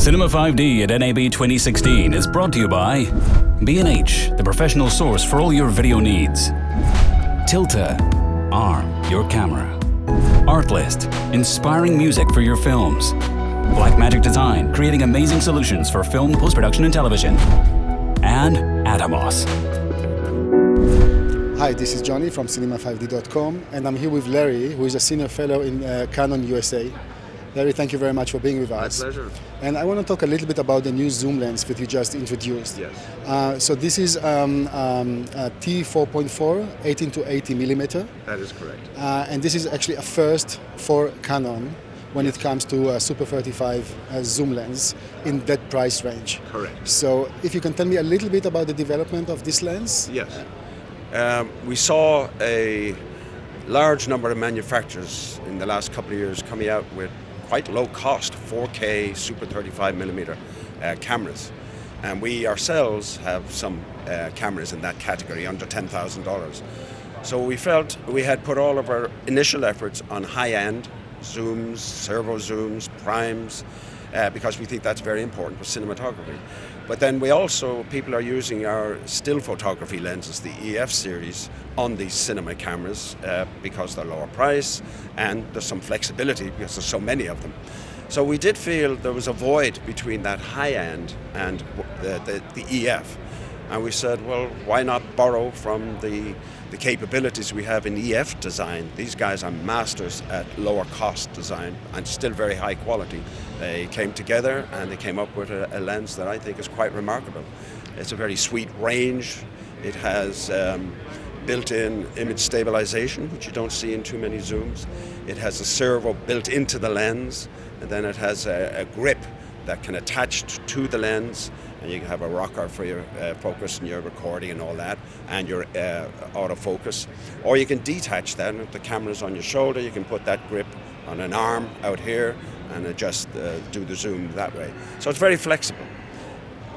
Cinema 5D at NAB 2016 is brought to you by B&H, the professional source for all your video needs. TILTA, arm your camera. Artlist, inspiring music for your films. Blackmagicdesign, creating amazing solutions for film, post-production and television. And ATOMOS. Hi, this is Johnny from cinema5d.com, and I'm here with Larry, who is a senior fellow in Canon USA. Larry, thank you very much for being with us. My pleasure. And I want to talk a little bit about the new zoom lens that you just introduced. Yes. So this is a T4.4 18-80mm. That is correct. And this is actually a first for Canon when it comes to a Super 35 zoom lens in that price range. Correct. So if you can tell me a little bit about the development of this lens. Yes. We saw a large number of manufacturers in the last couple of years coming out with quite low cost 4K Super 35mm cameras. And we ourselves have some cameras in that category under $10,000. So we felt we had put all of our initial efforts on high-end zooms, servo zooms, primes, because we think that's very important for cinematography. But then people are using our still photography lenses, the EF series, on these cinema cameras because they're lower price and there's some flexibility because there's so many of them. So we did feel there was a void between that high end and the EF. And we said, well, why not borrow from the capabilities we have in EF design? These guys are masters at lower cost design and still very high quality. They came together and they came up with a lens that I think is quite remarkable. It's a very sweet range. It has built-in image stabilization, which you don't see in too many zooms. It has a servo built into the lens, and then it has a grip that can attach to the lens, and you can have a rocker for your focus and your recording and all that, and your autofocus. Or you can detach that, and if the camera's on your shoulder, you can put that grip on an arm out here and just do the zoom that way. So it's very flexible.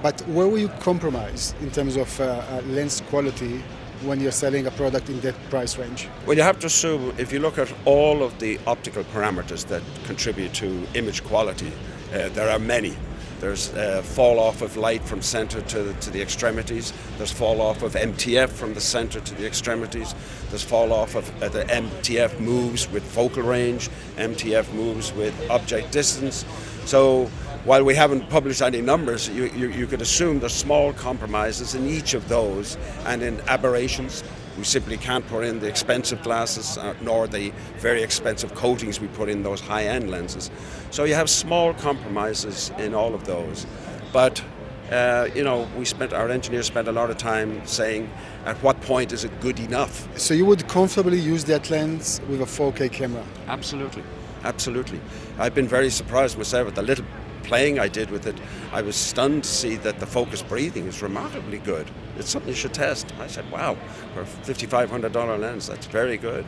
But where will you compromise in terms of lens quality when you're selling a product in that price range? Well, you have to assume, if you look at all of the optical parameters that contribute to image quality, there are many. There's fall off of light from center to the extremities. There's fall off of MTF from the center to the extremities. There's fall off of the MTF moves with focal range. MTF moves with object distance. So while we haven't published any numbers, you could assume there's small compromises in each of those, and in aberrations. We simply can't put in the expensive glasses nor the very expensive coatings we put in those high-end lenses. So you have small compromises in all of those. But our engineers spent a lot of time saying, at what point is it good enough? So you would comfortably use that lens with a 4K camera? Absolutely, absolutely. I've been very surprised myself at the little playing I did with it. I was stunned to see that the focus breathing is remarkably good. It's something you should test. I said, wow, for a $5,500 lens, that's very good.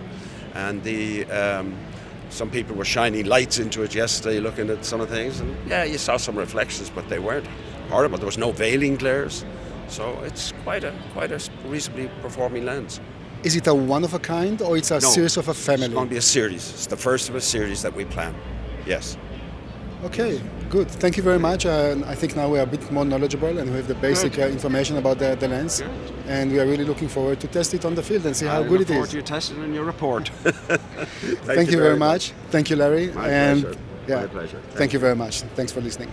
And some people were shining lights into it yesterday looking at some of the things, and yeah, you saw some reflections, but they weren't horrible. There was no veiling glares. So it's quite a reasonably performing lens. Is it a one-of-a-kind, or it's a series of a family? It's going to be a series. It's the first of a series that we plan. Yes. Okay, good. Thank you very much. I think now we are a bit more knowledgeable and we have the basic information about the lens. Good. And we are really looking forward to test it on the field and see how good it is. I look forward to you testing in your report. Thank you very much. Thank you, Larry. My pleasure. Yeah, my pleasure. Thank you very much. Thanks for listening.